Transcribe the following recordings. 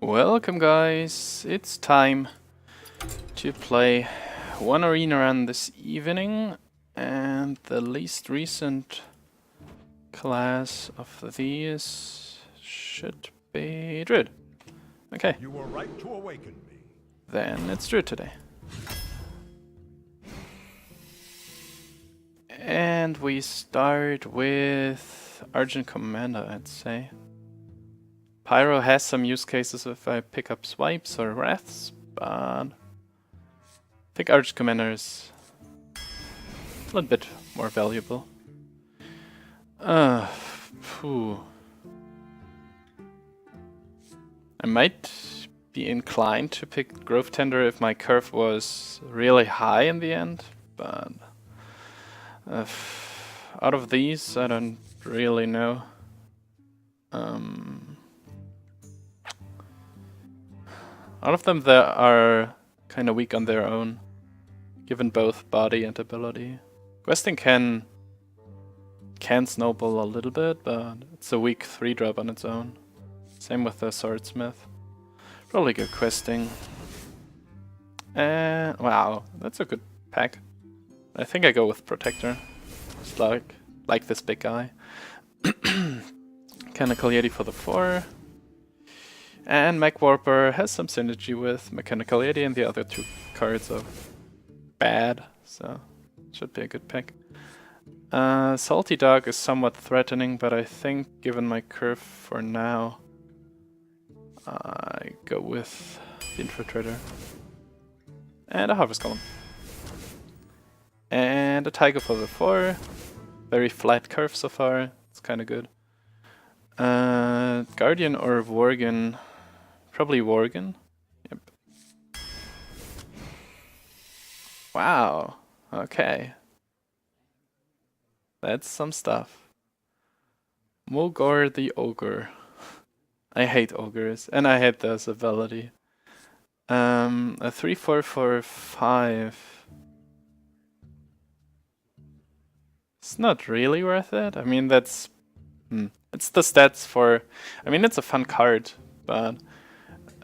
Welcome guys, it's time to play one arena run this evening, and the least recent class of these should be Druid. Okay, You were right to awaken me. then it's Druid today. And we start with Argent Commander, I'd say. Pyro has some use cases if I pick up swipes or wraths, but I think Arch Commander is a little bit more valuable. Phew. I might be inclined to pick Grove Tender if my curve was really high in the end, but out of these I don't really know. All of them that are kind of weak on their own, given both body and ability. Questing can snowball a little bit, but it's a weak 3-drop on its own. Same with the Swordsmith. Probably good questing. And wow, that's a good pack. I think I go with Protector. Just like this big guy. Mechanical Yeti for the 4. And Mech Warper has some synergy with Mechanical Yeti, and the other two cards are bad, so should be a good pick. Salty Dog is somewhat threatening, but I think given my curve for now, I go with the Infiltrator. And a Harvest Golem. And a Tiger for the 4. Very flat curve so far, it's kinda good. Guardian or Worgen? Probably Worgen. Yep. Wow. Okay. That's some stuff. Mogor the Ogre. I hate ogres, and I hate this ability. A 3/4 for 5. It's not really worth it. I mean, that's it's the stats for. I mean, it's a fun card, but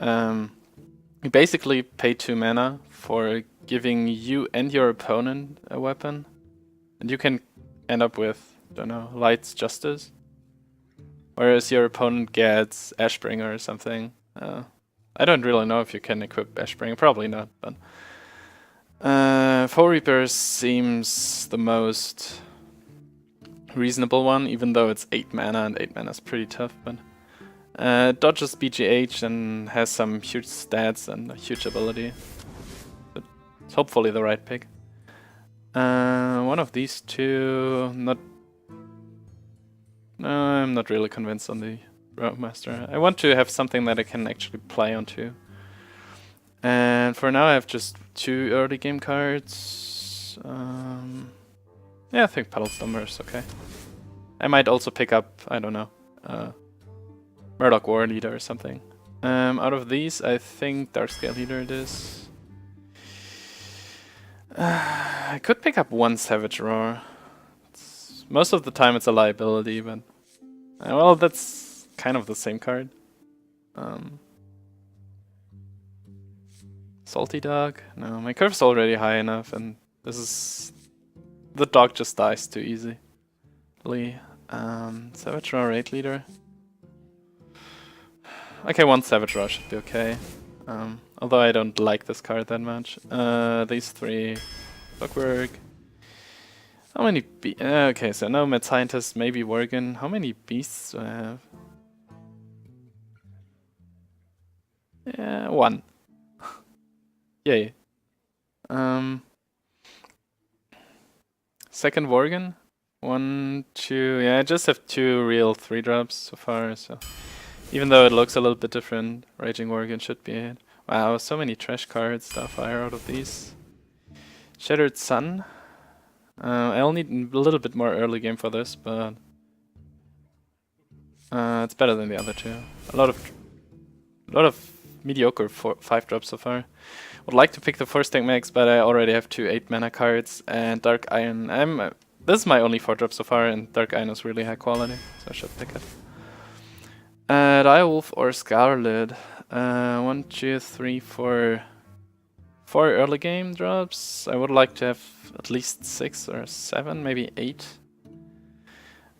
you basically pay 2 mana for giving you and your opponent a weapon, and you can end up with, don't know, Light's Justice, whereas your opponent gets Ashbringer or something. I don't really know if you can equip Ashbringer, probably not, but Foe Reaper seems the most reasonable one, even though it's 8 mana, and 8 mana is pretty tough, but dodges BGH and has some huge stats and a huge ability. But it's hopefully the right pick. One of these two, I'm not really convinced on the Roadmaster. I want to have something that I can actually play onto. And for now I have just 2 early game cards. Yeah, I think Paladin is okay. I might also pick up, I don't know, Murloc War Leader or something. Out of these, I think Darkscale Leader it is. I could pick up 1 Savage Roar. Most of the time it's a liability, but well, that's kind of the same card. Salty Dog? No, my curve's already high enough, and this is... the dog just dies too easily. Savage Roar Raid Leader. Okay, 1 Savage Roar should be okay. Although I don't like this card that much. These 3 Bookwork. How many okay, so no Mad Scientist, maybe Worgen. How many beasts do I have? Yeah, 1. Yay. Second Worgen. 1, 2, yeah, I just have 2 real 3-drops so far, so even though it looks a little bit different, Raging Worgen should be it. Wow, so many trash cards, Starfire out of these. Shattered Sun. I'll need a little bit more early game for this, but it's better than the other 2. A lot of mediocre 5-drops so far. Would like to pick the 4-stack max, but I already have 2 8-mana cards, and Dark Iron. This is my only 4-drop so far, and Dark Iron is really high quality, so I should pick it. Direwolf or Scarlet. 1, 2, 3, 4. 4 early game drops. I would like to have at least 6 or 7, maybe 8.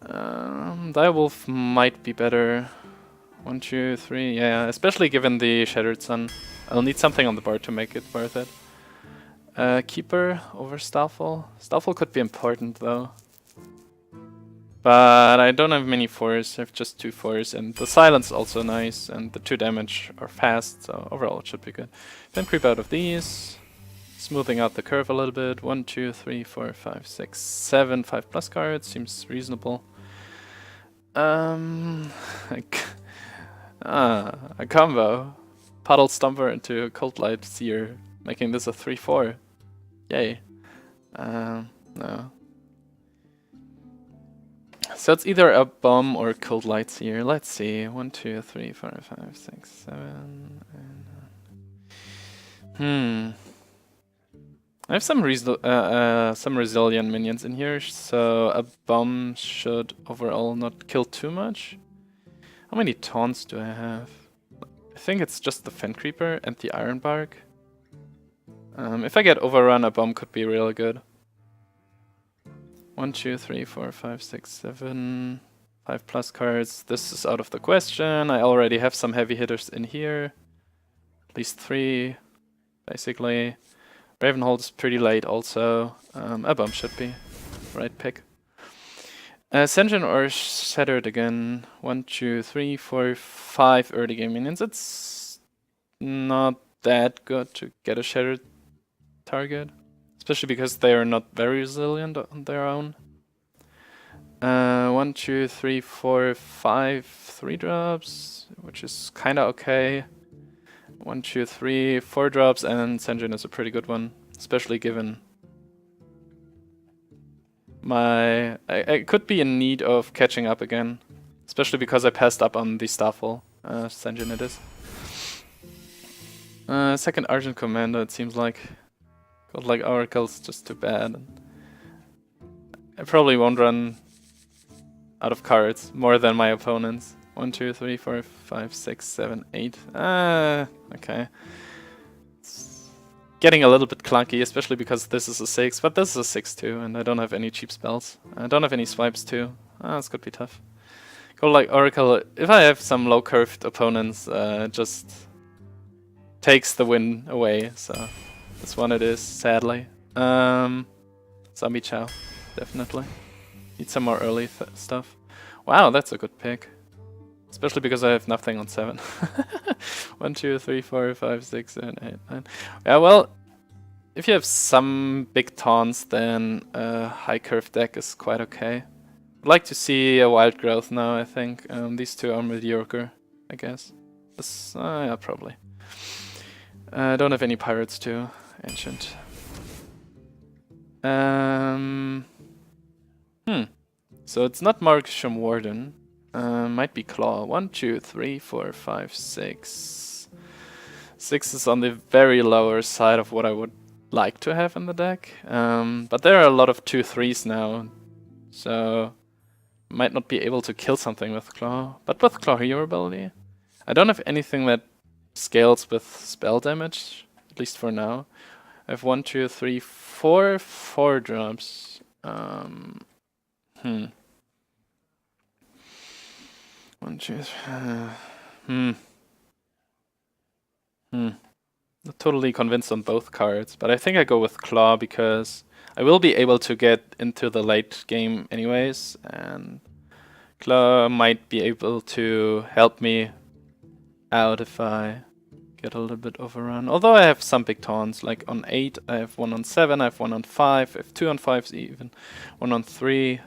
Direwolf might be better. 1, 2, 3, yeah, especially given the Shattered Sun. I'll need something on the board to make it worth it. Keeper over Starfall. Starfall could be important though. But I don't have many 4s, I have just 2 4s, and the silence is also nice, and the 2 damage are fast, so overall it should be good. Then creep out of these, smoothing out the curve a little bit. 1, 2, 3, 4, 5, 6, 7 5+ cards, seems reasonable. A combo. Puddle Stomper into Cold Light Seer, making this a 3/4. Yay. No. So it's either a bomb or Cold Light Seer. Let's see. 1, 2, 3, 4, 5, 6, 7. I have some resilient minions in here, so a bomb should overall not kill too much. How many taunts do I have? I think it's just the Fen Creeper and the Iron Bark. If I get overrun, a bomb could be really good. 1, 2, 3, 4, 5, 6, 7. 5+ cards. This is out of the question. I already have some heavy hitters in here. At least 3, basically. Ravenhold is pretty late also. A bomb should be right pick. Senjin or Shattered again. 1, 2, 3, 4, 5 early game minions. It's not that good to get a Shattered target, especially because they are not very resilient on their own. 1, 2, 3, 4, 5 3-drops, which is kinda okay. 1, 2, 3, 4 drops, and Senjin is a pretty good one, especially given I could be in need of catching up again, especially because I passed up on the Starfall. Senjin it is. Second Argent Commander, it seems like. God, like Oracle's just too bad. I probably won't run out of cards more than my opponents. 1, 2, 3, 4, 5, 6, 7, 8. Okay. It's getting a little bit clunky, especially because this is a 6, but this is a 6 too, and I don't have any cheap spells. I don't have any swipes too. This could be tough. Go like Oracle. If I have some low curved opponents, just takes the win away. So this one it is, sadly. Zombie Chow, definitely. Need some more early stuff. Wow, that's a good pick. Especially because I have nothing on 7. 1, 2, 3, 4, 5, 6, 7, 8, 9. Yeah, well, if you have some big taunts, then a high curve deck is quite okay. I'd like to see a Wild Growth now, I think. These two are mediocre, I guess. This, yeah, probably. I don't have any Pirates too. Ancient. So it's not Marksham Warden. Might be Claw. 1, 2, 3, 4, 5, 6. 6 is on the very lower side of what I would like to have in the deck. But there are a lot of 2/3s now, so might not be able to kill something with Claw. But with Claw Hero ability, I don't have anything that scales with spell damage, at least for now. I have 1, 2, 3, 4 4-drops. 1, 2, 3. Not totally convinced on both cards, but I think I go with Claw because I will be able to get into the late game anyways, and Claw might be able to help me out if I get a little bit overrun. Although I have some big taunts, like on 8, I have 1 on 7, I have 1 on 5, I have 2 on 5s even, 1 on 3.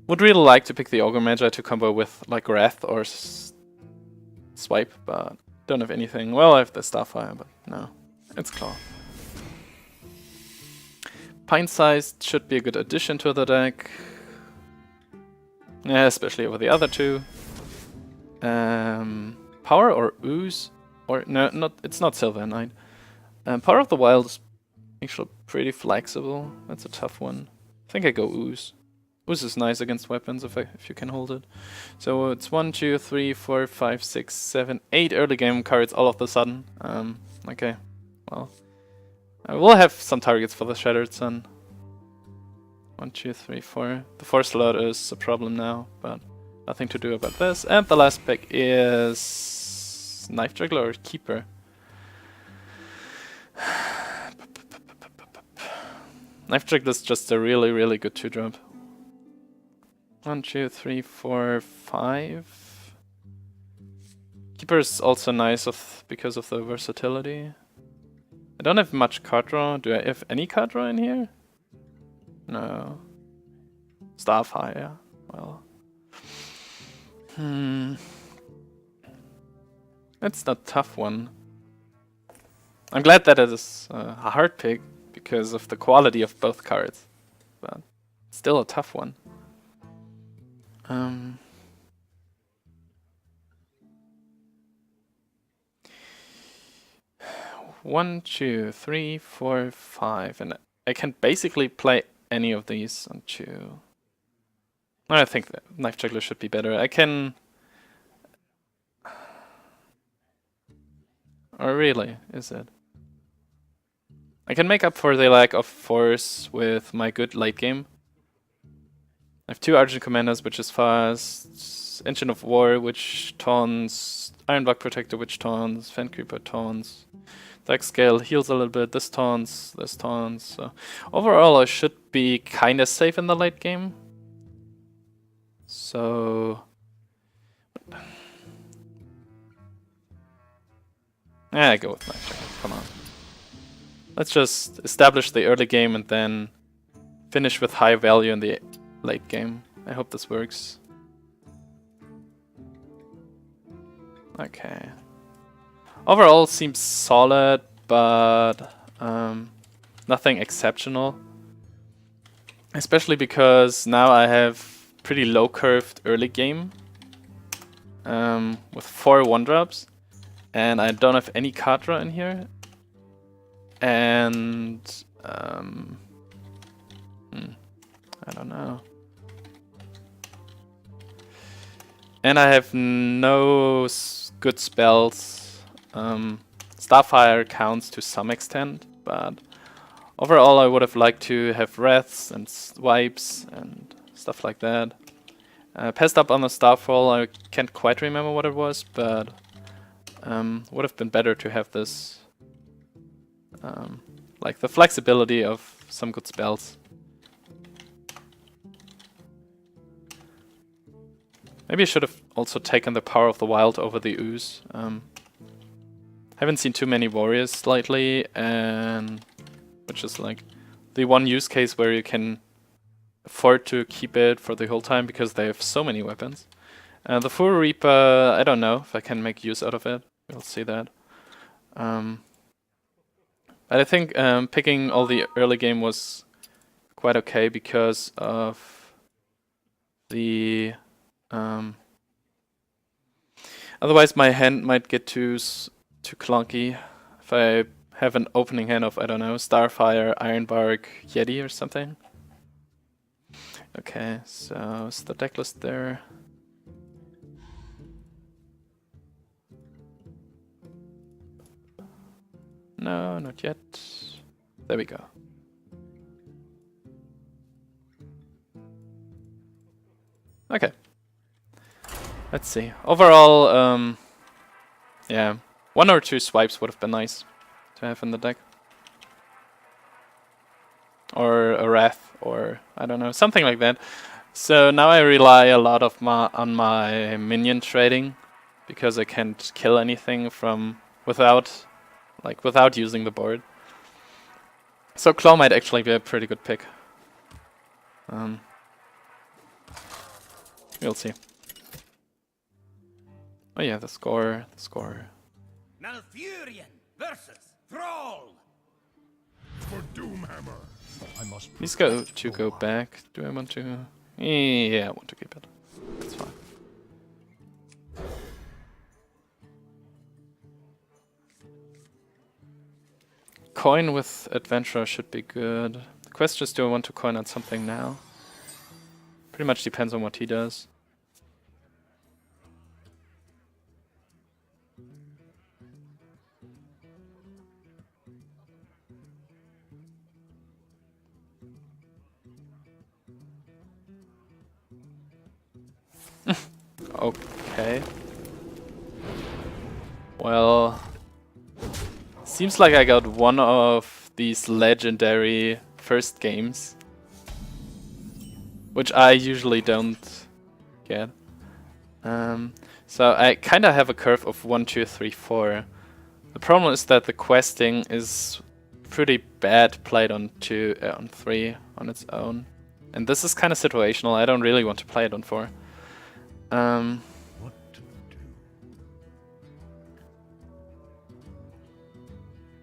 Would really like to pick the Ogre Magi to combo with like Wrath or Swipe, but don't have anything. Well, I have the Starfire, but no, it's Claw. Pint-Sized should be a good addition to the deck. Yeah, especially over the other two. Power or Ooze? Or no, it's not Silver Knight. Power of the Wild is actually pretty flexible. That's a tough one. I think I go Ooze. Ooze is nice against weapons if you can hold it. So it's 1, 2, 3, 4, 5, 6, 7, 8 early game cards all of a sudden. Okay, well, we'll have some targets for the Shattered Sun. 1, 2, 3, 4. The 4 slot is a problem now, but nothing to do about this. And the last pick is Knife Juggler or Keeper. Knife Juggler is just a really, really good 2-drop. 1, 2, 3, 4, 5. Keeper is also nice because of the versatility. I don't have much card draw. Do I have any card draw in here? No. Starfire. Well. That's a tough one. I'm glad that it is a hard pick because of the quality of both cards. But still a tough one. 1, 2, 3, 4, 5, and I can basically play any of these on 2. I think that Knife Juggler should be better. I can... Or really, is it? I can make up for the lack of force with my good late game. I have 2 Argent Commanders, which is fast, Engine of War, which taunts, Iron Block Protector, which taunts, Fan Creeper taunts, Dark Scale heals a little bit, this taunts, so overall I should be kinda safe in the late game. So... I go with Knife Juggler, come on. Let's just establish the early game and then finish with high value in the late game. I hope this works. Okay. Overall seems solid, but nothing exceptional. Especially because now I have pretty low curved early game with 4 1-drops, and I don't have any card draw in here. And I don't know. And I have no good spells. Starfire counts to some extent, but overall I would have liked to have Wraths and Swipes and stuff like that. Passed up on the Starfall, I can't quite remember what it was, but would have been better to have this. Like the flexibility of some good spells. Maybe I should have also taken the Power of the Wild over the Ooze. Haven't seen too many Warriors lately, and which is like the one use case where you can afford to keep it for the whole time because they have so many weapons. The Full Reaper, I don't know if I can make use out of it. We'll see that. But I think picking all the early game was quite okay because of the... otherwise my hand might get too clunky if I have an opening hand of, I don't know, Starfire, Ironbark, Yeti or something. Okay, so is the deck list there? No, not yet. There we go. Okay. Let's see. Overall, yeah, 1 or 2 swipes would have been nice to have in the deck. Or a Wrath, or I don't know, something like that. So now I rely a lot of on my minion trading because I can't kill anything from without using the board. So Claw might actually be a pretty good pick. We'll see. Oh yeah, the score. Malfurion versus Thrall. For Doomhammer. I must. He's got to go back. Do I want to? Yeah, I want to keep it. That's fine. Coin with Adventurer should be good. The question is, do I want to coin on something now? Pretty much depends on what he does. Okay. Well, seems like I got one of these legendary first games, which I usually don't get. So I kind of have a curve of 1, 2, 3, 4. The problem is that the questing is pretty bad played on 3 on its own, and this is kind of situational. I don't really want to play it on 4. What to do?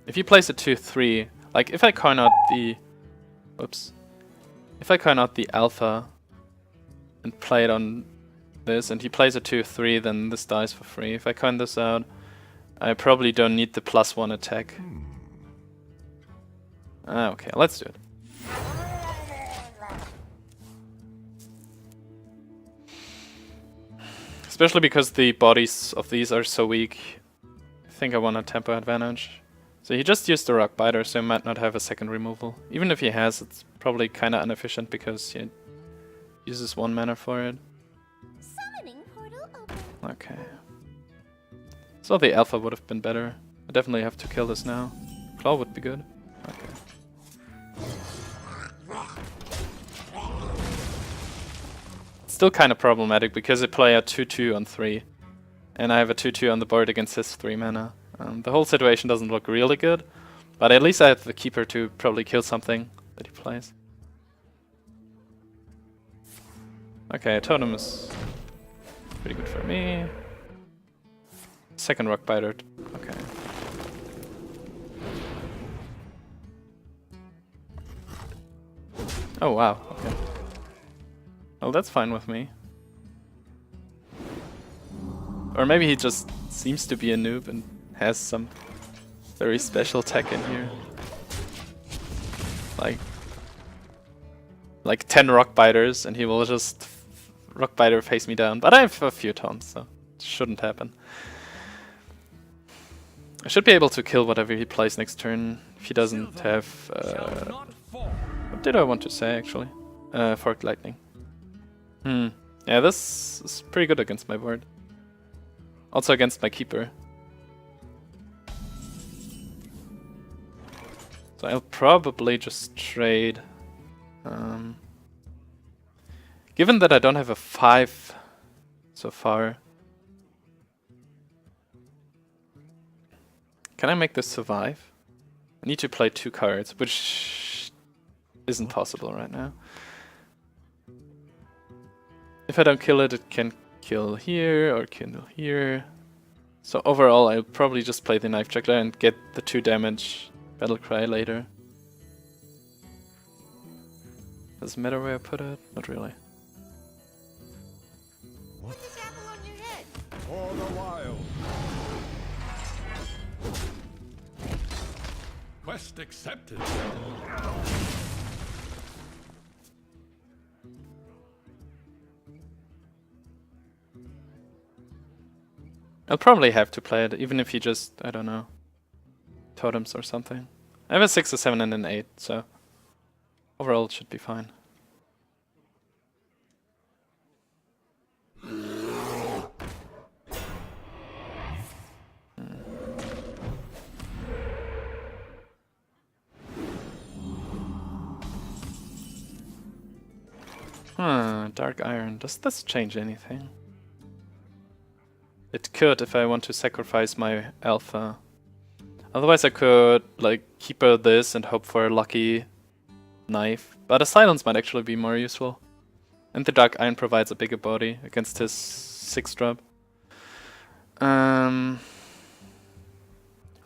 If he plays a 2-3, like if I coin out the, if I coin out the alpha and play it on this, and he plays a 2-3, then this dies for free. If I coin this out, I probably don't need the +1 attack. Okay, let's do it. Especially because the bodies of these are so weak. I think I want a tempo advantage. So he just used the rock biter, so he might not have a second removal. Even if he has, it's probably kinda inefficient because he uses 1 mana for it. Summoning portal open. Okay. So the alpha would have been better. I definitely have to kill this now. Claw would be good. Okay. Still kind of problematic because I play a 2-2 on 3, and I have a 2-2 on the board against his 3 mana. The whole situation doesn't look really good, but at least I have the keeper to probably kill something that he plays. Okay, totem is pretty good for me. Second rock biter. Okay. Oh wow. Okay. Well, that's fine with me. Or maybe he just seems to be a noob and has some very special tech in here. Like 10 rock biters, and he will just rock biter face me down. But I have a few taunts, so it shouldn't happen. I should be able to kill whatever he plays next turn if he doesn't have. What did I want to say actually? Forked lightning. Yeah, this is pretty good against my board. Also against my keeper. So I'll probably just trade. Given that I don't have a 5 so far, can I make this survive? I need to play 2 cards, which isn't possible right now. If I don't kill it, it can kill here or kill here. So overall, I'll probably just play the Knife Juggler and get the 2 damage Battle Cry later. Does it matter where I put it? Not really. Put the gavel on your head. For the wild. Quest accepted. I'll probably have to play it, even if he just, I don't know, totems or something. I have a 6, a 7, and an 8, so overall it should be fine. Dark Iron. Does this change anything? It could if I want to sacrifice my alpha. Otherwise I could like keeper this and hope for a lucky knife. But a silence might actually be more useful. And the Dark Iron provides a bigger body against his 6-drop. I'll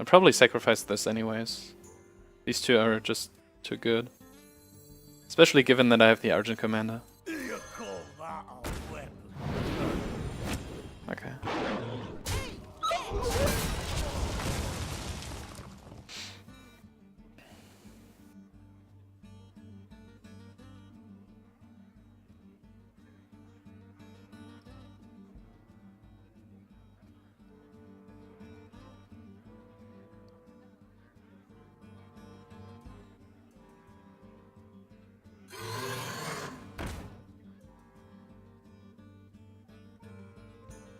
probably sacrifice this anyways. These 2 are just too good. Especially given that I have the Argent Commander. You call that a weapon? Okay.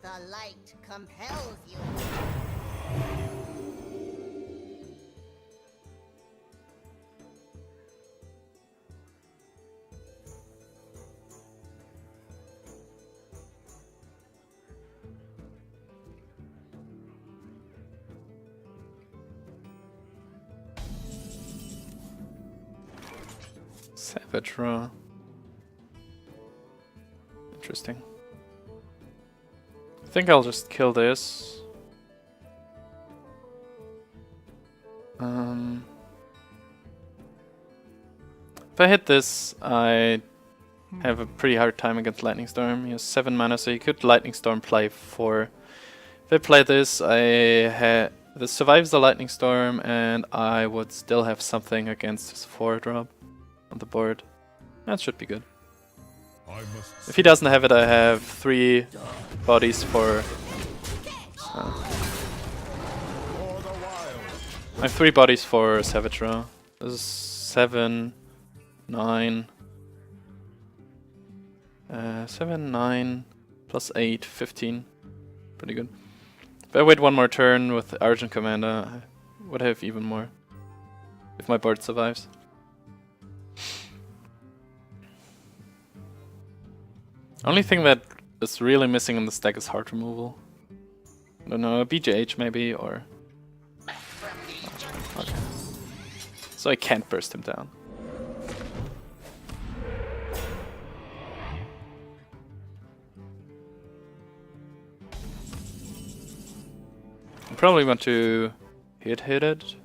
The light compels you. Savage Raw. Interesting. I think I'll just kill this. If I hit this, I have a pretty hard time against Lightning Storm. He has 7 mana, so he could Lightning Storm play 4. If I play this, this survives the Lightning Storm, and I would still have something against his 4-drop on the board. That should be good. If he doesn't have it, I have 3 bodies for... I have 3 bodies for Savage Raw. This is 7, 9... 7, 9, plus 8, 15. Pretty good. If I wait one more turn with Argent Commander, I would have even more. If my board survives. Only thing that is really missing in the stack is Heart Removal. I don't know, a BGH maybe, or... Okay. So I can't burst him down. I probably want to hit it.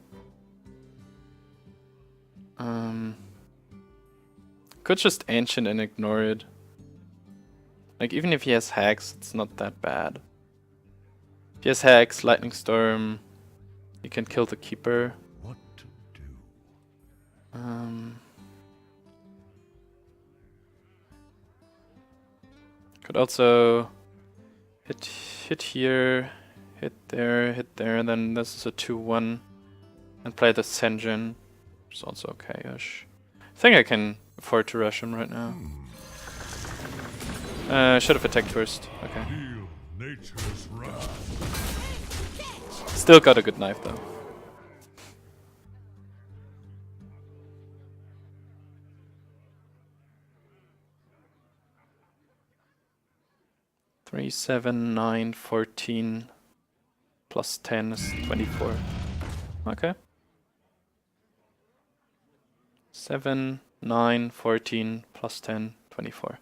Could just Ancient and ignore it. Like, even if he has Hacks, it's not that bad. If he has Hacks, Lightning Storm, you can kill the Keeper. What to do? Could also hit here, hit there, and then this is a 2-1. And play the Senjin, which is also okay-ish. I think I can afford to rush him right now. Should have attacked first. Okay. Feel nature's wrath. Still got a good knife though. Three, 7, 9, 14 plus 10 is 24. Okay. 7, 9, 14 plus 10, 24.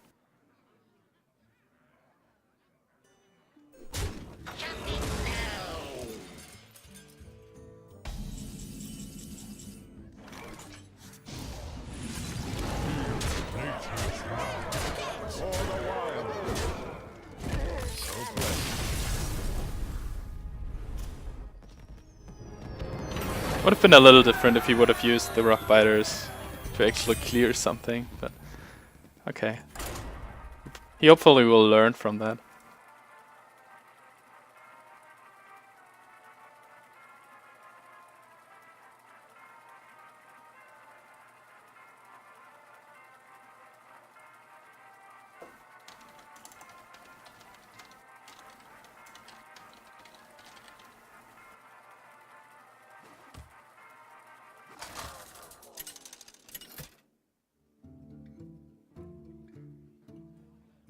Would have been a little different if he would have used the Rock Biters to actually clear something, but okay. He hopefully will learn from that.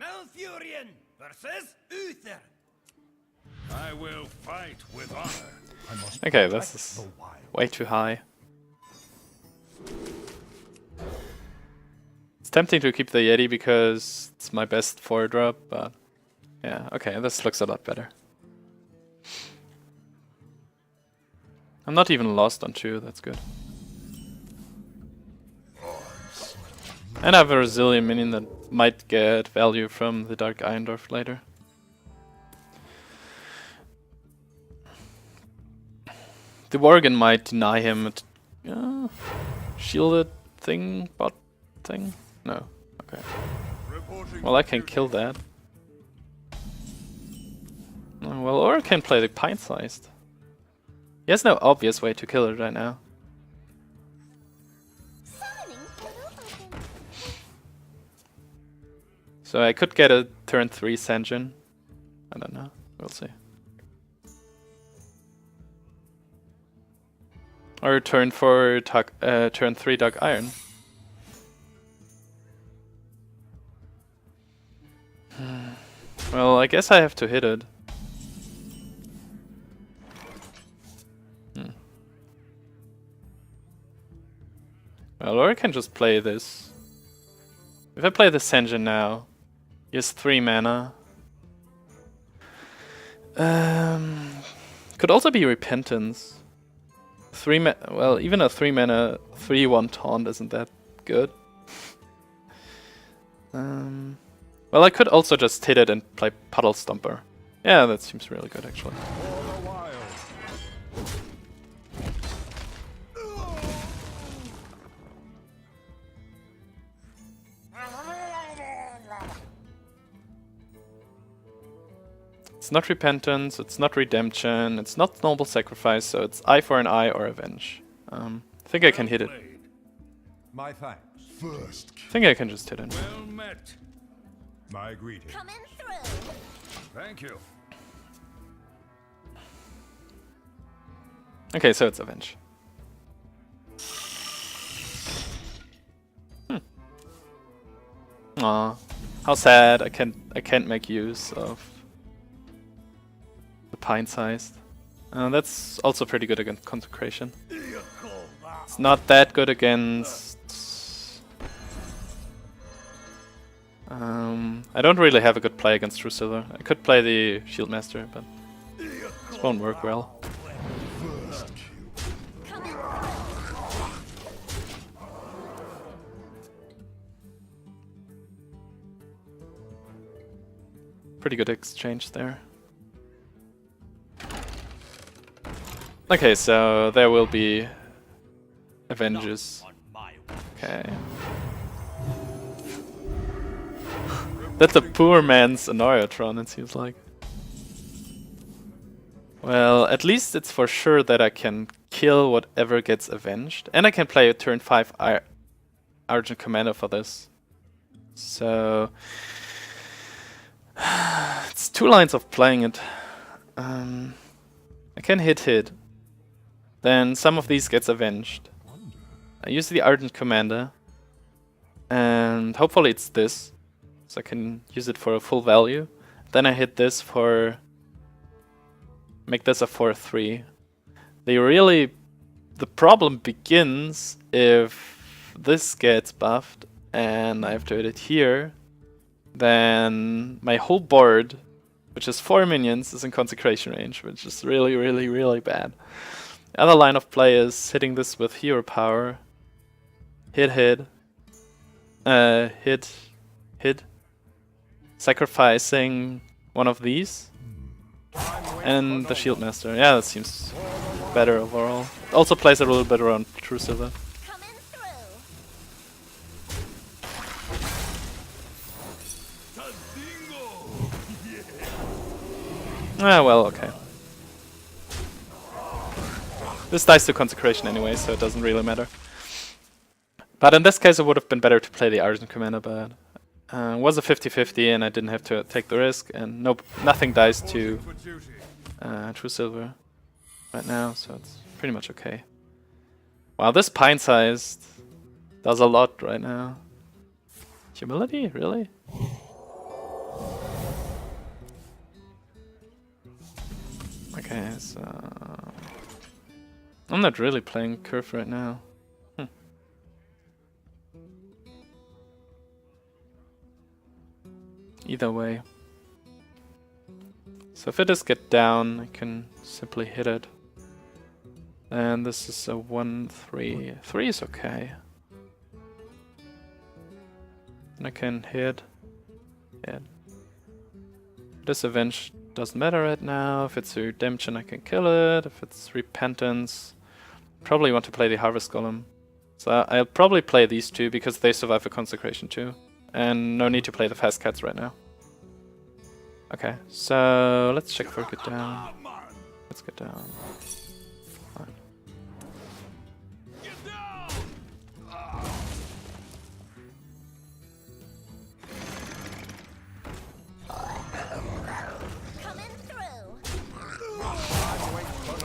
Malfurion versus Uther. I will fight with honor. I must Okay, this is way too high. It's tempting to keep the Yeti because it's my best 4-drop, but yeah, okay, this looks a lot better. I'm not even lost on 2, that's good. And I have a Resilient minion that might get value from the Dark Irondorf later. The Worgen might deny him a shielded thing, bot thing? No. Okay. Well, I can kill that. Oh, well, or I can play the Pint-Sized. He has no obvious way to kill it right now. So I could get a turn 3 Senjin. I don't know. We'll see. Or turn 4, turn 3 Dark Iron. Well, I guess I have to hit it. Well, or I can just play this. If I play the Senjin now, he has 3 mana. Could also be Repentance. Well, even a 3 mana 3/1 taunt isn't that good. Well, I could also just hit it and play Puddle Stomper. Yeah, that seems really good actually. It's not Repentance, it's not Redemption, it's not Noble Sacrifice, so it's eye for an eye or Avenge. I think I can hit it. My thanks. First. I think I can just hit it. Well met. My greetings. Coming through. Thank you. Okay, so it's Avenge. Aw, how sad! I can't make use of the pint-sized. That's also pretty good against Consecration. It's not that good against. I don't really have a good play against True Silver. I could play the Shieldmaster, but this won't work well. Pretty good exchange there. Okay, so there will be Avenges. Okay. That's a poor man's Anoyatron, it seems like. Well, at least it's for sure that I can kill whatever gets avenged. And I can play a turn 5 Argent Commander for this. So it's 2 lines of playing it. I can hit. Then some of these gets avenged. I use the Ardent Commander. And hopefully it's this. So I can use it for a full value. Then I hit this for... make this a 4/3. The problem begins if this gets buffed and I have to hit it here. Then my whole board, which is 4 minions, is in Consecration range, which is really, really, really bad. The other line of play is hitting this with Hero Power. Hit. Sacrificing one of these. And the Shieldmaster. Yeah, that seems better overall. It also plays a little bit around True Silver. Coming through. Ah, well, okay. This dies to Consecration anyway, so it doesn't really matter. But in this case it would have been better to play the Argent Commander, but it was a 50-50 and I didn't have to take the risk, and nothing dies to True Silver right now, so it's pretty much okay. Wow, this pint-sized does a lot right now. Humility? Really? Okay, so... I'm not really playing Curve right now. Either way. So if it does get down, I can simply hit it. And this is a 1/3. 3 is okay. And I can hit. This Avenge doesn't matter right now. If it's a Redemption, I can kill it. If it's Repentance, probably want to play the Harvest Golem. So I'll probably play these two because they survive a Consecration too. And no need to play the Fast Cats right now. Okay, so let's check for Get Down. Let's get down. Fine.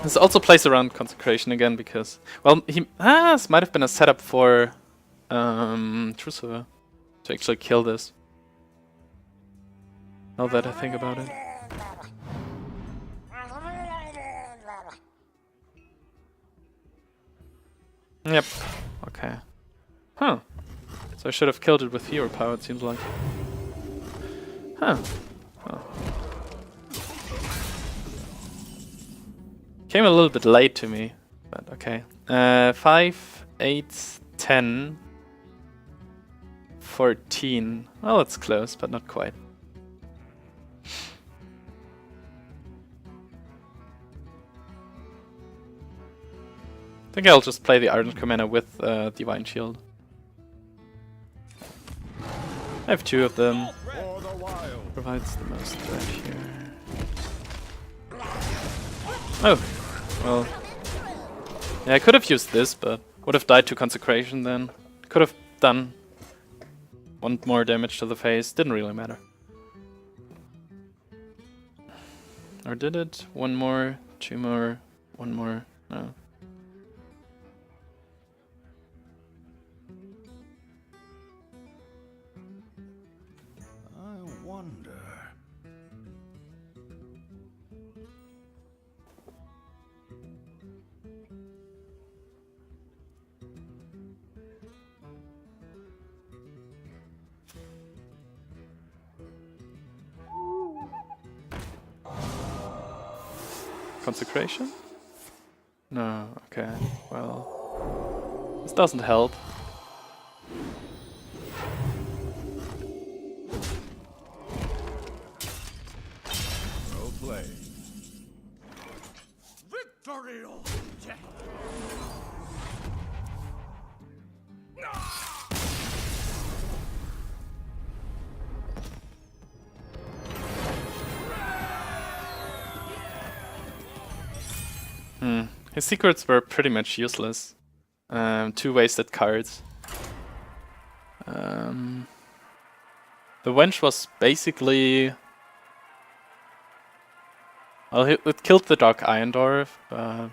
This also plays around Consecration again because, well, this might have been a setup for Trucifer to actually kill this. Now that I think about it. Yep. Okay. Huh. So I should have killed it with hero power, it seems like. Huh. Oh. Came a little bit late to me, but okay. 5, 8, 10, 14. Well, it's close, but not quite. I think I'll just play the Ardent Commander with Divine Shield. I have 2 of them. Provides the most threat here. Oh, well. Yeah, I could have used this, but would have died to Consecration then. Could have done 1 more damage to the face. Didn't really matter. Or did it? 1 more, 2 more, 1 more. No. Consecration? No, okay, well, this doesn't help. Well played. Victory or death. His secrets were pretty much useless. 2 wasted cards. The Wench was basically... Well, it killed the Dark Irondorf, but...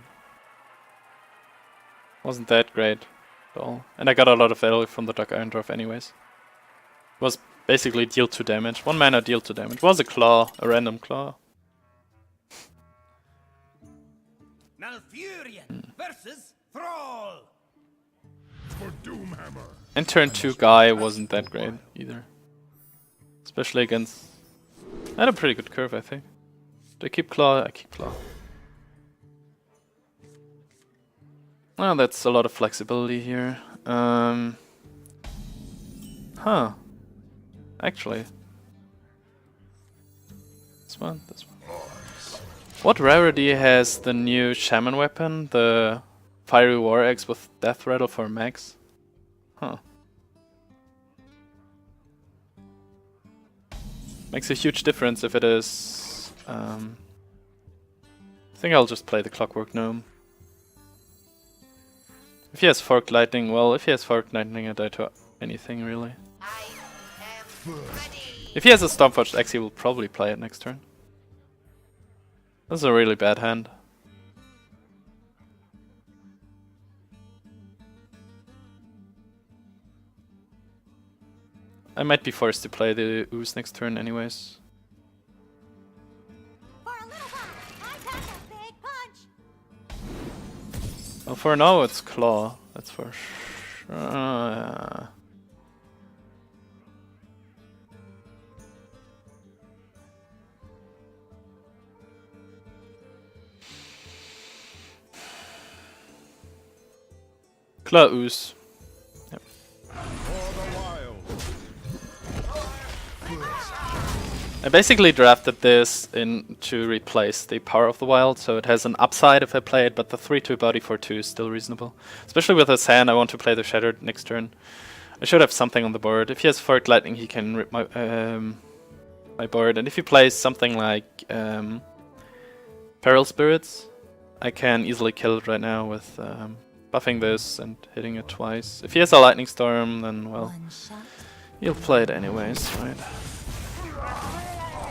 wasn't that great at all. And I got a lot of value from the Dark Irondorf anyways. It was basically deal 2 damage. 1 mana, deal 2 damage. It was a claw, a random claw. Malfurion versus Thrall. For Doomhammer. And turn 2 guy wasn't that great either. Especially against... I had a pretty good curve, I think. Do I keep claw? I keep claw. Well, that's a lot of flexibility here. Huh. Actually. This one, this one. What rarity has the new Shaman weapon? The Fiery War Axe with Death Rattle for max? Huh. Makes a huge difference if it is... I think I'll just play the Clockwork Gnome. If he has Forked Lightning, well, if he has Forked Lightning, I die to anything, really. If he has a Stormforged Axe, he will probably play it next turn. That's a really bad hand. I might be forced to play the Ooze next turn anyways. Well, for now it's Claw, that's for sure. Claw Ooze. Yep. I basically drafted this in to replace the Power of the Wild, so it has an upside if I play it, but the 3/2 body for 2 is still reasonable. Especially with his hand, I want to play the Shattered next turn. I should have something on the board. If he has Forked Lightning, he can rip my my board, and if he plays something like Peril Spirits, I can easily kill it right now with buffing this and hitting it twice. If he has a Lightning Storm, then well, he'll play it anyways, right?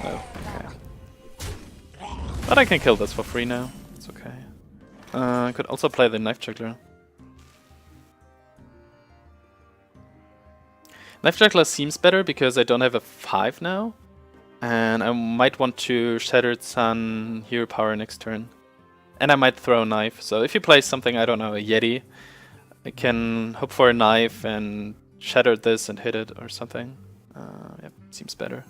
Oh, okay. But I can kill this for free now. It's okay. I could also play the Knife Juggler. Knife Juggler seems better because I don't have a 5 now. And I might want to Shattered Sun Hero Power next turn. And I might throw a Knife. So if you play something, I don't know, a Yeti, I can hope for a Knife and shatter this and hit it or something. Yeah, seems better.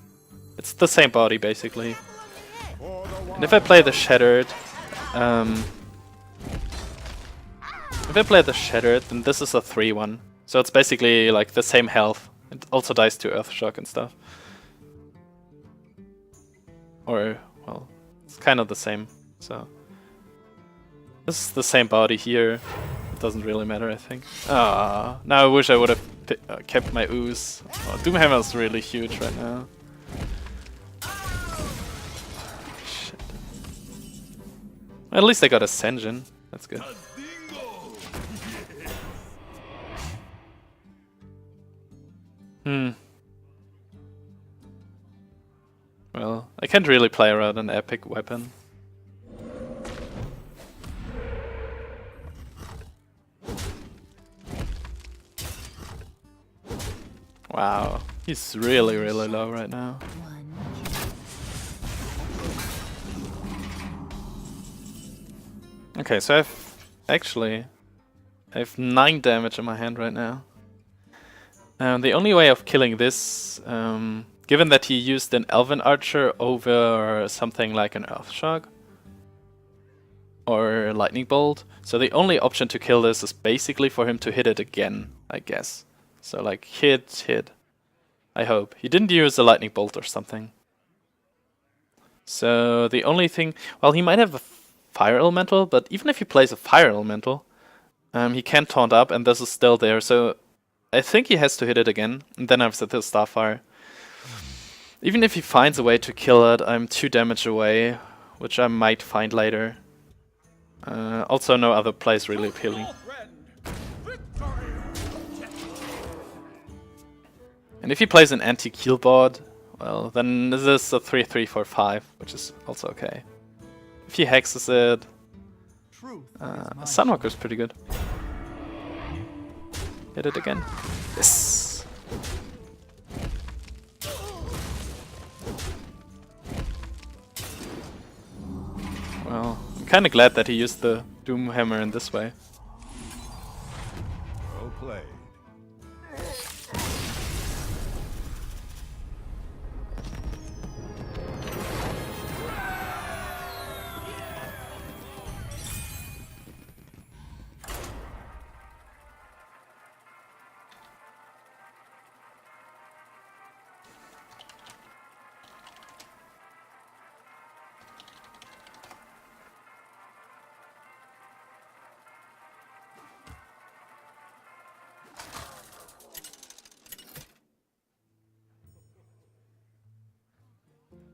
It's the same body basically. And if I play the Shattered, then this is a 3-1. So it's basically like the same health. It also dies to Earthshock and stuff. Or, well, it's kind of the same. So this is the same body here. It doesn't really matter, I think. Ah, now I wish I would have kept my ooze. Oh, Doomhammer is really huge right now. Shit. At least I got Ascension. That's good. Well, I can't really play around an epic weapon. Wow, he's really, really low right now. Okay, so I have 9 damage in my hand right now. The only way of killing this, given that he used an Elven Archer over something like an Earthshock or a Lightning Bolt, so the only option to kill this is basically for him to hit it again, I guess. So like hit. I hope. He didn't use a Lightning Bolt or something. So the only thing, well, he might have a Fire Elemental, but even if he plays a Fire Elemental, he can't taunt up and this is still there, so I think he has to hit it again, and then I've set the Starfire. Even if he finds a way to kill it, I'm 2 damage away, which I might find later. Also, no other play is really appealing. And if he plays an anti-Keel board, well, then this is a 3-3-4-5, which is also okay. If he hexes it, Sunwalker is pretty good. Hit it again. Yes! Well, I'm kinda glad that he used the Doomhammer in this way. Well played.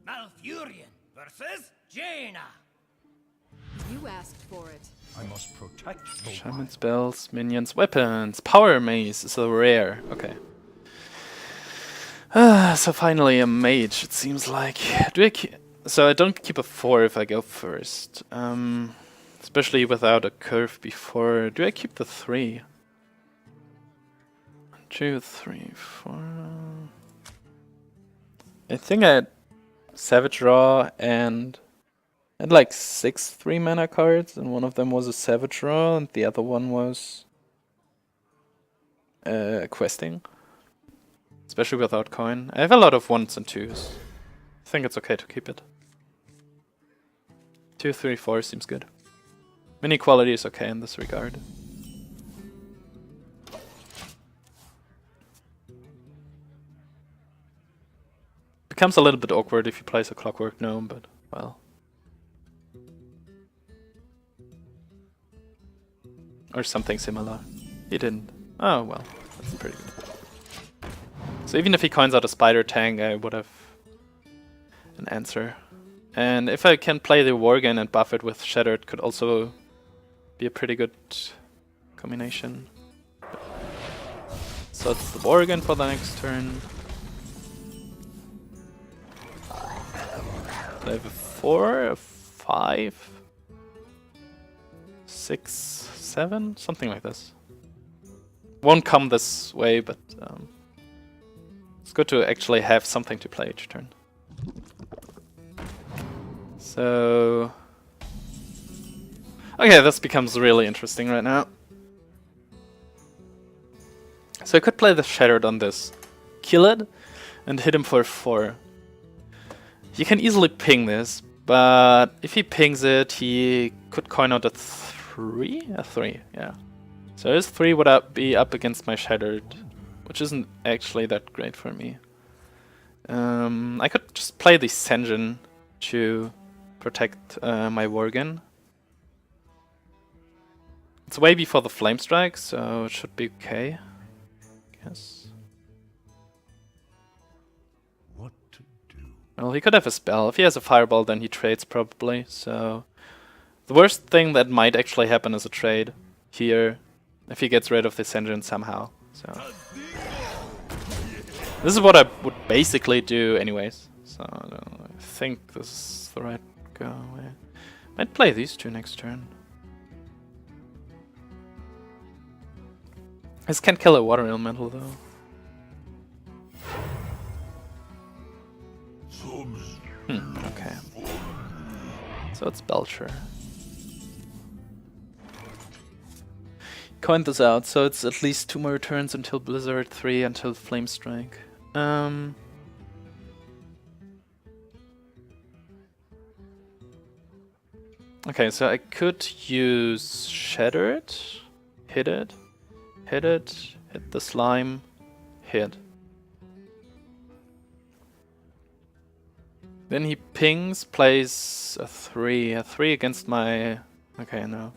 Malfurion versus Jaina. You asked for it. I must protect the Shaman wild. spells, minions, weapons. Power Mace is a rare. Okay. So finally a mage, it seems like. So I don't keep a 4 if I go first. Especially without a curve before. Do I keep the 3? 1, 2, 3, 4. I think I had Savage Raw and I had like 6 3-mana cards, and one of them was a Savage Raw, and the other one was questing. Especially without coin. I have a lot of 1s and 2s. I think it's okay to keep it. 2, 3, 4 seems good. Mini quality is okay in this regard. Becomes a little bit awkward if he plays a Clockwork Gnome, but well. Or something similar. He didn't. Oh well, that's pretty good. So even if he coins out a Spider Tank, I would have an answer. And if I can play the Worgen and buff it with Shattered, could also be a pretty good combination. So it's the Worgen for the next turn. I have a 4, a 5. 6, 7, something like this. Won't come this way, but it's good to actually have something to play each turn. So okay, this becomes really interesting right now. So I could play the Shattered on this, kill it, and hit him for 4. He can easily ping this, but if he pings it, he could coin out a 3? A 3, yeah. So his 3 would be up against my Shattered, which isn't actually that great for me. I could just play the Sen'jin to protect my Worgen. It's way before the Flame Strike, so it should be okay. Yes. What to do? Well, he could have a spell. If he has a Fireball, then he trades probably, so... The worst thing that might actually happen is a trade here, if he gets rid of this engine somehow. So this is what I would basically do anyways. So I think this is the right go. Might play these two next turn. This can't kill a Water Elemental though. Okay. So it's Belcher. Coined this out, so it's at least 2 more turns until Blizzard, 3 until Flame Strike. Okay, so I could use Shatter it, hit it, hit it, hit the slime, hit. Then he pings, plays a 3 against my... Okay, no.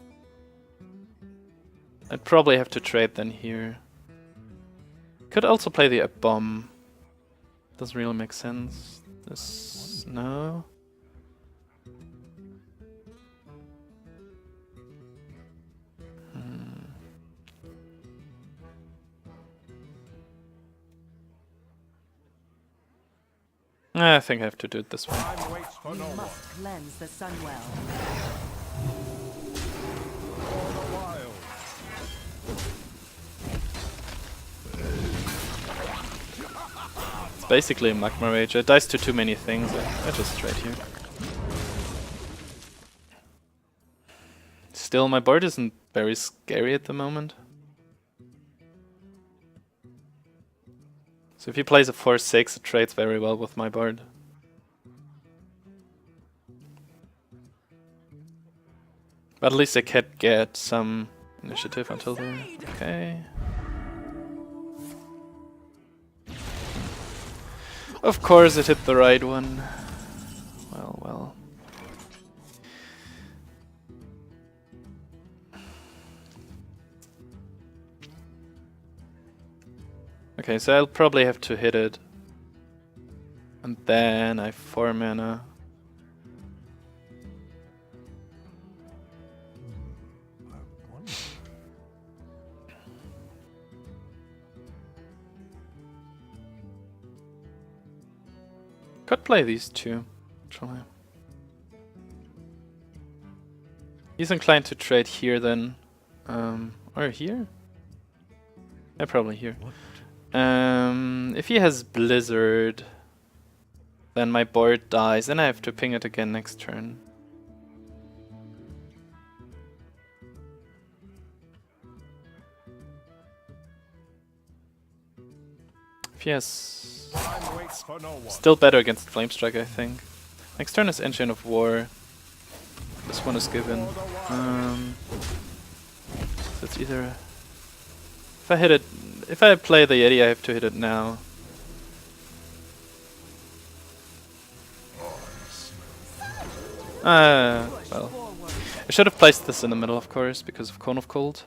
I'd probably have to trade then here. Could also play the bomb. Doesn't really make sense. This... no. I think I have to do it this way. Time waits for no one. Must cleanse the Sunwell. For the wild. It's basically a Magma Rage. It dies to too many things. I just trade here. Still, my board isn't very scary at the moment. So if he plays a 4-6, it trades very well with my board. But at least I can get some initiative until there. Okay. Of course it hit the right one. Well, well. Okay, so I'll probably have to hit it. And then I have 4 mana. Could play these two, actually. He's inclined to trade here then. Or here? Yeah, probably here. If he has Blizzard, then my board dies, and I have to ping it again next turn. If he has... Time waits for no one. Still better against Flamestrike, I think. Next turn is Engine of War. This one is given. So it's either... If I hit it... If I play the Yeti, I have to hit it now. Well. I should have placed this in the middle, of course, because of Cone of Cold.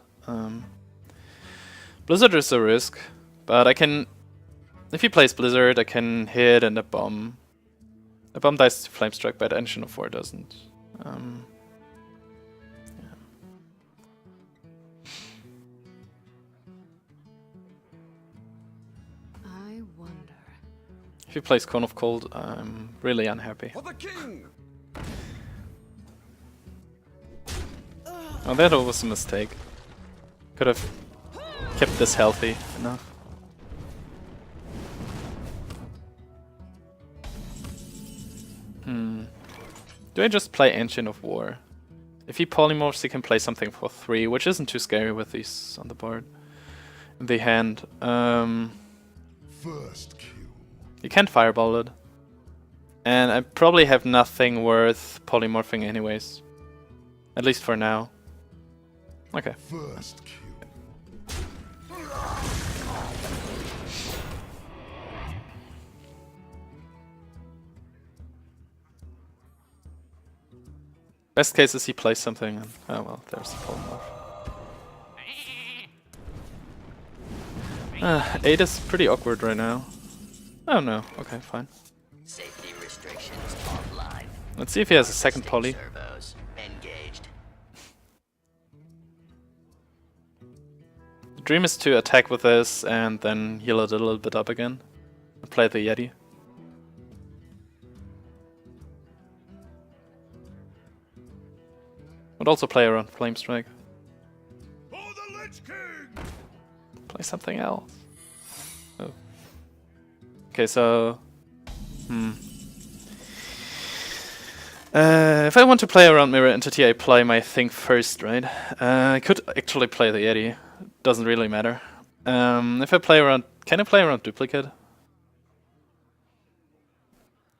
Blizzard is a risk, but I can... If he plays Blizzard, I can hit and a bomb. A bomb dies to Flamestrike, but Engine of War doesn't. I wonder. If he plays Cone of Cold, I'm really unhappy. For the king. Oh, that was a mistake. Could have kept this healthy enough. Do I just play Engine of War? If he polymorphs, he can play something for 3, which isn't too scary with these on the board. In the hand. First kill. You can't fireball it. And I probably have nothing worth polymorphing anyways. At least for now. Okay. First kill. Best case is he plays something and oh well, there's the polymorph. 8 is pretty awkward right now. Oh no, okay, fine. Safety restrictions offline. Let's see if he has a second poly. Servos engaged. The dream is to attack with this and then heal it a little bit up again. And play the Yeti. Would also play around Flame Strike. For the Lich King! Play something else. Oh. Okay, so... if I want to play around Mirror Entity, I play my thing first, right? I could actually play the Yeti. Doesn't really matter. If I play around... Can I play around Duplicate?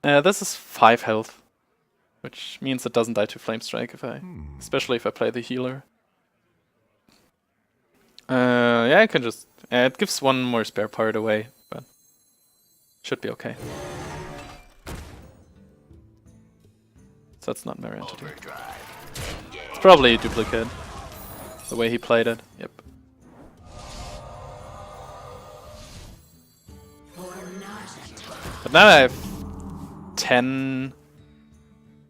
This is 5 health. Which means it doesn't die to Flame Strike if I... Especially if I play the healer. Yeah, I can just... it gives one more spare part away, but... Should be okay. So that's not Mirror Entity. It's probably a Duplicate. The way he played it, yep. But now I have 10...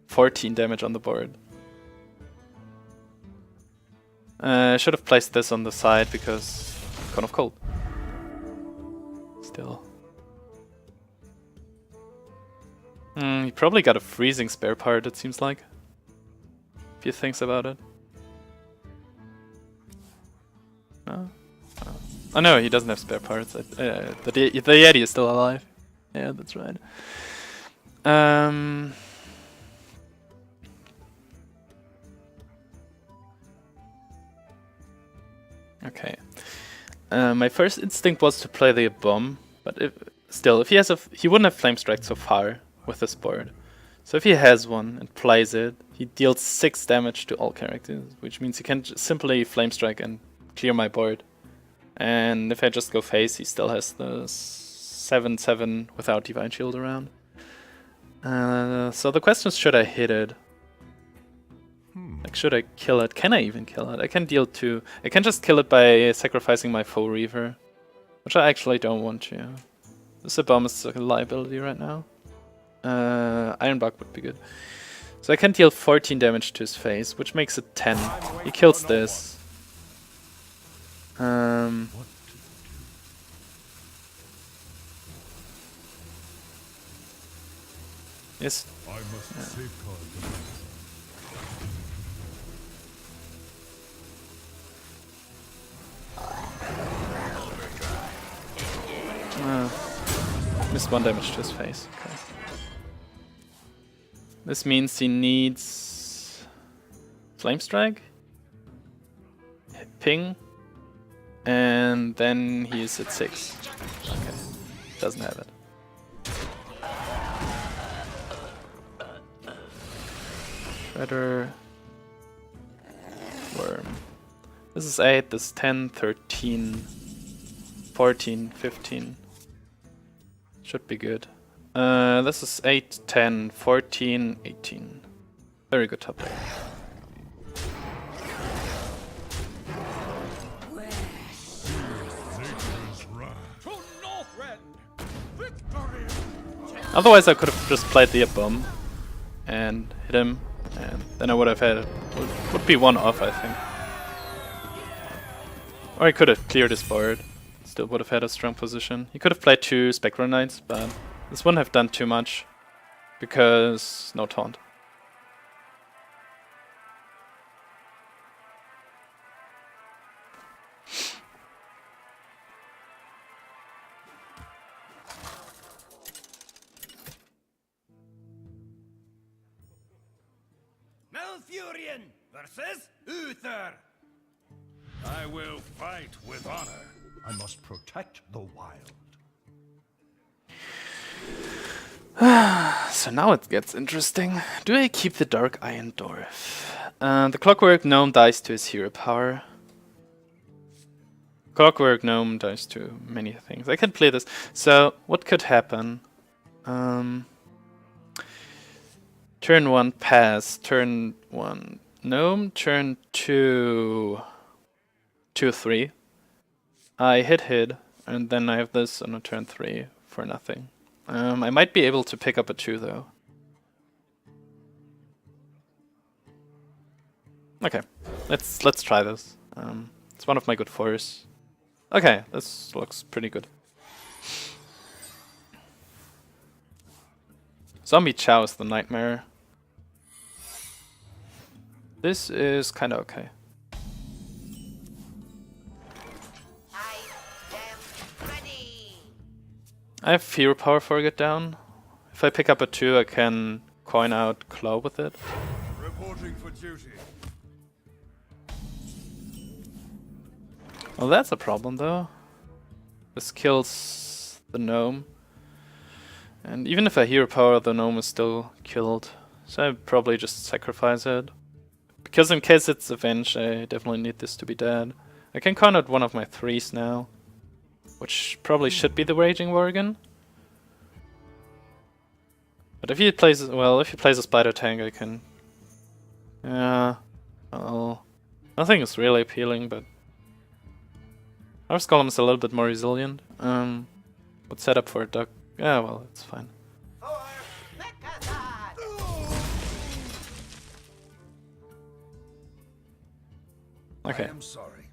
14 damage on the board. I should have placed this on the side because Cone of Cold. Still. He probably got a freezing spare part, it seems like. If he thinks about it. No? Oh no, he doesn't have spare parts. The Yeti is still alive. Yeah, that's right. Okay. My first instinct was to play the bomb, but if he has he wouldn't have Flame Strike so far with this board. So if he has one and plays it, he deals 6 damage to all characters, which means he can simply Flame Strike and clear my board. And if I just go face, he still has the 7/7 without Divine Shield around. So the question is, should I hit it? Like, should I kill it? Can I even kill it? I can deal 2. I can just kill it by sacrificing my Foe Reaver, which I actually don't want to. This bomb is a liability right now. Ironbark would be good. So I can deal 14 damage to his face, which makes it 10. He kills this. Yes. I must safeguard them. Missed 1 damage to his face. Okay. This means he needs Flame Strike, Ping, and then he's at 6. Okay, doesn't have it. Shredder, Worm. This is 8, this is 10, 13, 14, 15. Should be good. This is 8, 10, 14, 18. Very good top deck. Otherwise I could have just played the bomb and hit him, and then I would have had... would be 1 off, I think. Or I could have cleared his board. Still would have had a strong position. He could have played 2 Spectral Knights, but this wouldn't have done too much because no taunt. Malfurion versus Uther. I will fight with honor. I must protect the wild. So now it gets interesting. Do I keep the Dark Iron Dwarf? The Clockwork Gnome dies to his hero power. Clockwork Gnome dies to many things. I can play this. So what could happen? Turn 1 pass, turn 1 Gnome, turn 2 2/3. I hit, and then I have this on a turn 3 for nothing. I might be able to pick up a 2 though. Okay, let's try this. It's one of my good 4s. Okay, this looks pretty good. Zombie Chow is the nightmare. This is kinda okay. I am ready. I have hero power for Get Down. If I pick up a 2, I can coin out Claw with it. Reporting for duty. Well, that's a problem though. This kills the gnome. And even if I hero power, the gnome is still killed. So I probably just sacrifice it. Because in case it's Avenge, I definitely need this to be dead. I can count out one of my 3s now. Which probably should be the Raging Worgen. But if he plays, well, if he plays a Spider Tank, I can... Yeah, well... Nothing is really appealing, but... Horse Golem is a little bit more resilient. But set up for a duck. Yeah, well, it's fine. Okay. I am sorry.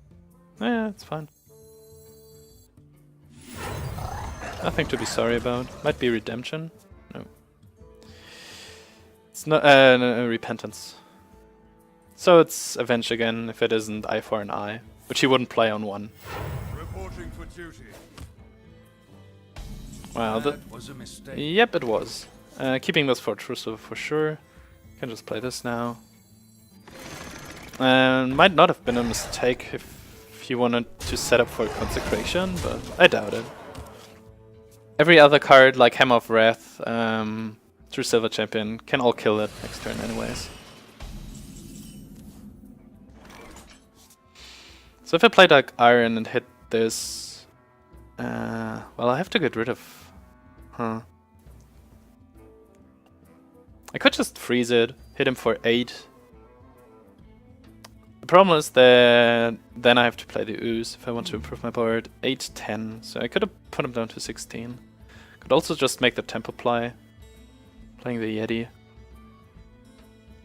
Yeah, it's fine. Nothing to be sorry about. Might be redemption. No. It's not no, repentance. So it's avenge again if it isn't eye for an eye, which he wouldn't play on 1. Reporting for duty. Wow, That was a mistake. yep, it was. Keeping this for Trusso for sure. Can just play this now. Might not have been a mistake if he wanted to set up for Consecration, but I doubt it. Every other card, like Hammer of Wrath, True Silver Champion, can all kill it next turn anyways. So if I play Dark Iron and hit this... well, I have to get rid of... Huh. I could just freeze it, hit him for 8. The problem is that then I have to play the Ooze if I want to improve my board. 8, 10, so I could have put him down to 16. Could also just make the Temple Ply, playing the Yeti.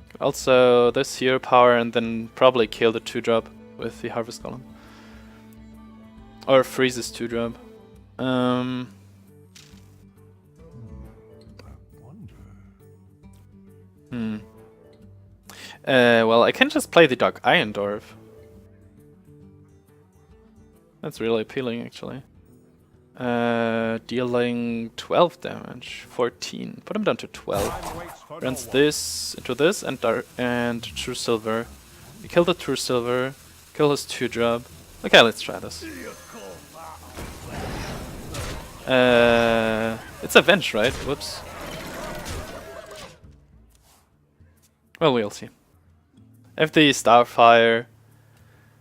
Could also this hero power and then probably kill the 2-drop with the Harvest Golem. Or freeze his 2-drop. Well, I can just play the Dark Iron Dwarf. That's really appealing, actually. Dealing 12 damage, 14. Put him down to 12. Runs this into this and True Silver. We kill the True Silver, kill his 2-drop. Okay, let's try this. It's Avenge, right? Whoops. Well, we'll see. I have the Starfire,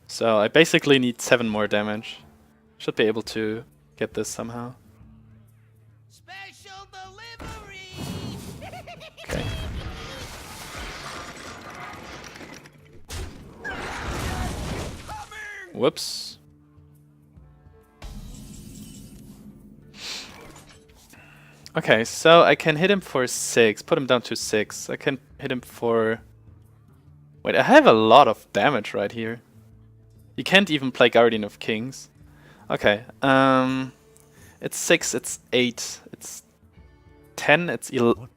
so I basically need 7 more damage. Should be able to get this somehow. Special delivery. Okay. Whoops. Okay, so I can hit him for 6, put him down to 6. I can hit him for... Wait, I have a lot of damage right here. You can't even play Guardian of Kings. Okay, it's 6, it's 8, it's 10, it's 11.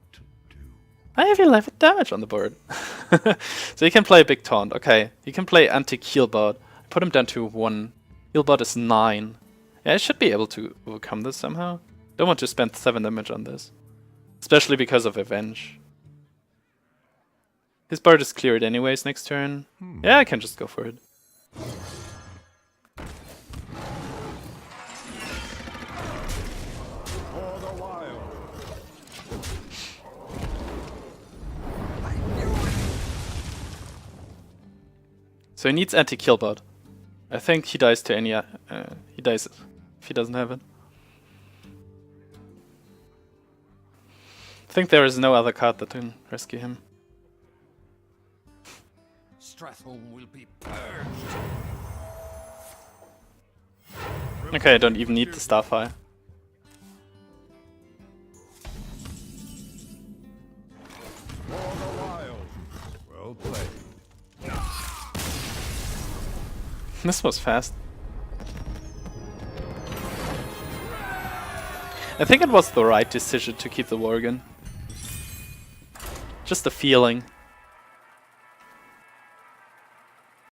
I have 11 damage on the board. So you can play a big taunt. Okay, you can play anti-Keelbot. Put him down to 1. Keelbot is 9. Yeah, I should be able to overcome this somehow. Don't want to spend 7 damage on this. Especially because of Avenge. His board is cleared anyways next turn. Yeah, I can just go for it. For the wild. So he needs anti-kill bot. I think he dies to any. He dies if he doesn't have it. I think there is no other card that can rescue him. Stratholme will be purged. Okay, I don't even need the Starfire. For the wild. Well played. This was fast. I think it was the right decision to keep the Worgen. Just a feeling.